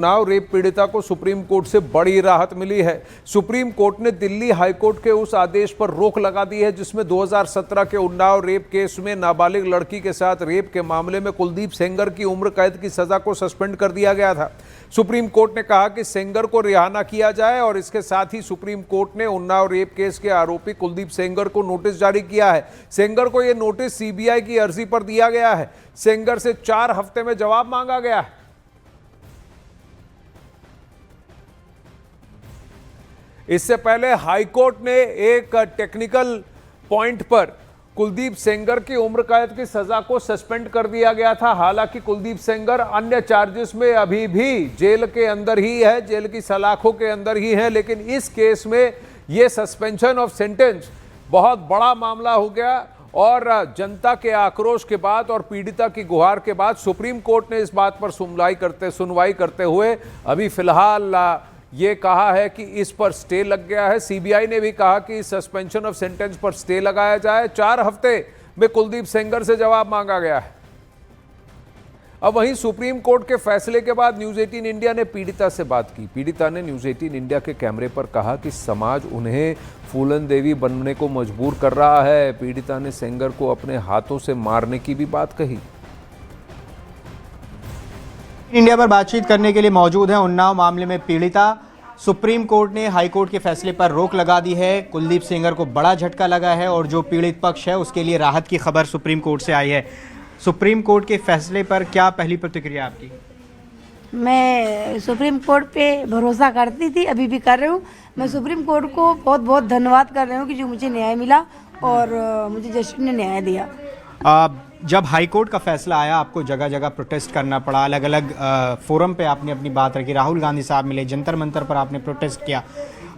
Unnao rape पीड़िता को supreme court से बड़ी राहत मिली है। सुप्रीम कोर्ट ने दिल्ली हाईकोर्ट के उस आदेश पर रोक लगा दी है जिसमें 2017 के उन्नाव रेप केस में नाबालिग लड़की के साथ रेप के मामले में कुलदीप सेंगर की उम्र कैद की सजा को सस्पेंड कर दिया गया था। सुप्रीम कोर्ट ने कहा कि सेंगर को रिहा न किया जाए और इसके साथ ही सुप्रीम कोर्ट ने उन्नाव रेप केस के आरोपी कुलदीप सेंगर को नोटिस जारी किया है। सेंगर को यह नोटिस सीबीआई की अर्जी पर दिया गया है। सेंगर से 4 हफ्ते में जवाब मांगा गया है। इससे पहले हाईकोर्ट ने एक टेक्निकल पॉइंट पर कुलदीप सेंगर की उम्र कैद की सजा को सस्पेंड कर दिया गया था। हालांकि कुलदीप सेंगर अन्य चार्जेस में अभी भी जेल के अंदर ही है, जेल की सलाखों के अंदर ही है, लेकिन इस केस में यह सस्पेंशन ऑफ सेंटेंस बहुत बड़ा मामला हो गया और जनता के आक्रोश के बाद और पीड़िता की गुहार के बाद सुप्रीम कोर्ट ने इस बात पर सुनवाई करते हुए अभी फिलहाल ये कहा है कि इस पर स्टे लग गया है। सीबीआई ने भी कहा कि सस्पेंशन ऑफ सेंटेंस पर स्टे लगाया जाए। 4 हफ्ते में कुलदीप सेंगर से जवाब मांगा गया है। अब वहीं सुप्रीम कोर्ट के फैसले के बाद न्यूज 18 इंडिया ने पीड़िता से बात की। पीड़िता ने न्यूज 18 इंडिया के कैमरे पर कहा कि समाज उन्हें फूलन देवी बनने को मजबूर कर रहा है। पीड़िता ने सेंगर को अपने हाथों से मारने की भी बात कही। इंडिया पर बातचीत करने के लिए मौजूद है उन्नाव मामले में पीड़िता। सुप्रीम कोर्ट ने हाई कोर्ट के फैसले पर रोक लगा दी है। कुलदीप सेंगर को बड़ा झटका लगा है और जो पीड़ित पक्ष है उसके लिए राहत की खबर सुप्रीम कोर्ट से आई है। सुप्रीम कोर्ट के फैसले पर क्या पहली प्रतिक्रिया आपकी? मैं सुप्रीम कोर्ट पे भरोसा करती थी, अभी भी कर रही हूँ। मैं सुप्रीम कोर्ट को बहुत बहुत धन्यवाद कर रही हूँ कि जो मुझे न्याय मिला और मुझे जस्टिस ने न्याय दिया। जब हाई कोर्ट का फैसला आया आपको जगह जगह प्रोटेस्ट करना पड़ा, अलग अलग फोरम पे आपने अपनी बात रखी, राहुल गांधी साहब मिले, जंतर मंतर पर आपने प्रोटेस्ट किया,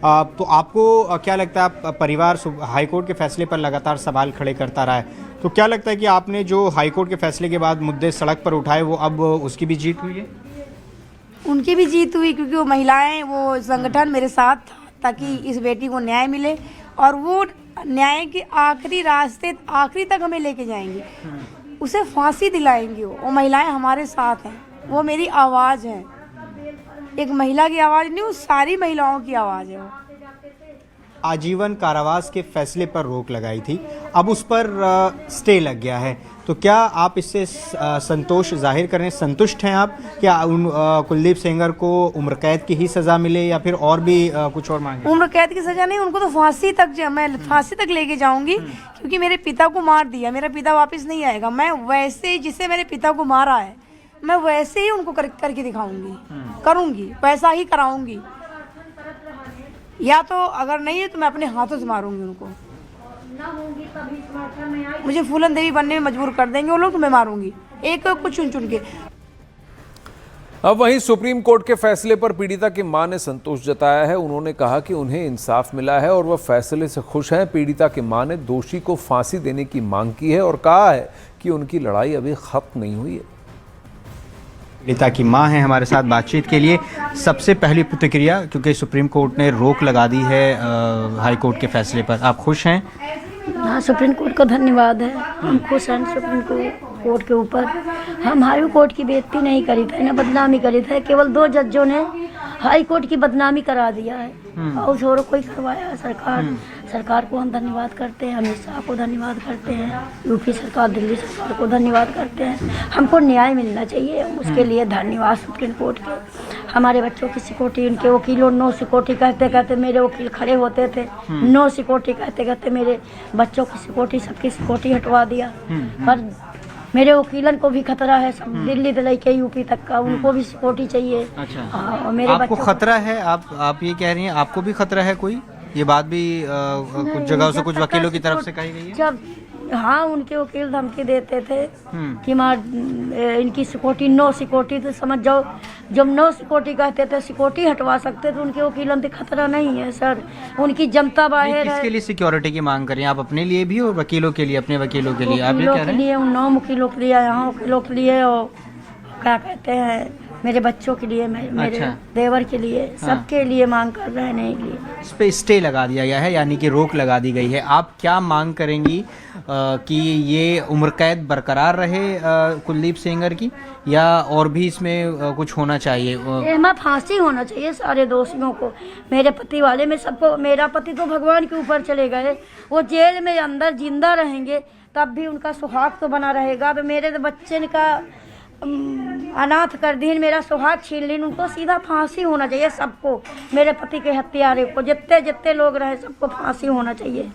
तो आपको क्या लगता है, परिवार हाई कोर्ट के फैसले पर लगातार सवाल खड़े करता रहा है, तो क्या लगता है कि आपने जो हाई कोर्ट के फैसले के बाद मुद्दे सड़क पर उठाए वो अब उसकी भी जीत हुई है? उनकी भी जीत हुई क्योंकि वो महिलाएं, वो संगठन मेरे साथ था ताकि इस बेटी को न्याय मिले और वो न्याय के आखिरी रास्ते आखिरी तक हमें लेके जाएंगे, उसे फांसी दिलाएंगे। वो महिलाएं हमारे साथ हैं, वो मेरी आवाज़ है। एक महिला की आवाज़ नहीं, वो सारी महिलाओं की आवाज़ है। वो आजीवन कारावास के फैसले पर रोक लगाई थी, अब उस पर स्टे लग गया है, तो क्या आप इससे संतोष जाहिर करें, संतुष्ट हैं आप? क्या कुलदीप सेंगर को उम्र कैद की ही सज़ा मिले या फिर और भी कुछ और मांगे? उम्र कैद की सज़ा नहीं, उनको तो फांसी तक, मैं फांसी तक लेके जाऊंगी क्योंकि मेरे पिता को मार दिया, मेरा पिता वापस नहीं आएगा। मैं वैसे ही जिससे मेरे पिता को मारा है मैं वैसे ही उनको करके दिखाऊंगी, करूँगी, पैसा ही कराऊंगी, या तो अगर नहीं है तो मैं अपने हाथों से मारूंगी उनको। मुझे फूलन देवी बनने में मजबूर कर देंगे वो लोग तो मैं मारूंगी, एक कुछ चुन के। अब वहीं सुप्रीम कोर्ट के फैसले पर पीड़िता की मां ने संतोष जताया है। उन्होंने कहा कि उन्हें इंसाफ मिला है और वह फैसले से खुश हैं। पीड़िता की मां ने दोषी को फांसी देने की मांग की है और कहा है कि उनकी लड़ाई अभी खत्म नहीं हुई है। पीड़िता की मां है हमारे साथ बातचीत के लिए। सबसे पहली प्रतिक्रिया, क्योंकि सुप्रीम कोर्ट ने रोक लगा दी है हाई कोर्ट के फैसले पर, आप खुश हैं? हाँ, सुप्रीम कोर्ट का धन्यवाद है, हम खुश हैं सुप्रीम कोर्ट के ऊपर। हम हाई कोर्ट की बेइज्जती नहीं करी थे, ना बदनामी करी थे, केवल 2 जजों ने हाई कोर्ट की बदनामी करा दिया है और और कोई करवाया। सरकार को हम धन्यवाद करते हैं, अमित शाह को धन्यवाद करते हैं, यूपी सरकार, दिल्ली सरकार को धन्यवाद करते हैं। हमको न्याय मिलना चाहिए, उसके लिए धन्यवाद सुप्रीम कोर्ट के। हमारे बच्चों की सिक्योरिटी, उनके वकीलों नो सिक्योरिटी कहते कहते मेरे वकील खड़े होते थे, नो सिक्योरिटी कहते कहते मेरे बच्चों की सिक्योरिटी, सबकी सिक्योरिटी हटवा दिया। पर मेरे वकीलन को भी खतरा है, सब दिल्ली से लेके यूपी तक का, उनको भी सिक्योरिटी चाहिए। अच्छा, और मेरे आपको खतरा है? आप ये कह रही हैं आपको भी खतरा है? कोई ये बात भी कुछ जगहों से कुछ वकीलों की तरफ से कही गई है? जब हाँ, उनके वकील धमकी देते थे कि मार इनकी सिक्योरिटी, नो सिक्योरिटी, तो समझ जाओ जब नो सिक्योरिटी कहते थे सिक्योरिटी हटवा सकते, तो उनके वकीलों से खतरा नहीं है सर। उनकी जनता बाहर है। किसके लिए सिक्योरिटी की मांग करें आप? अपने लिए भी और वकीलों के लिए? अपने वकीलों के लिए आप ये कह रहे हैं? उन 9 वकीलों के लिए, यहाँ वकीलों के लिए, और क्या कहते हैं मेरे बच्चों के लिए, मेरे अच्छा। देवर के लिए, सबके लिए मांग कर रहने के लिए। इस पे स्टे लगा दिया गया है, यानी कि रोक लगा दी गई है। आप क्या मांग करेंगी कि ये उम्र कैद बरकरार रहे कुलदीप सेंगर की, या और भी इसमें कुछ होना चाहिए? मैं फांसी होना चाहिए सारे दोषियों को, मेरे पति वाले में सबको। मेरा पति तो भगवान के ऊपर चले गए, वो जेल में अंदर जिंदा रहेंगे तब भी उनका सुहाग तो बना रहेगा। अब मेरे बच्चे का अनाथ कर दी, मेरा सुहाग छीन ली, उनको सीधा फांसी होना चाहिए सबको। मेरे पति के हत्यारे को जितने जितने लोग रहे सबको फांसी होना चाहिए।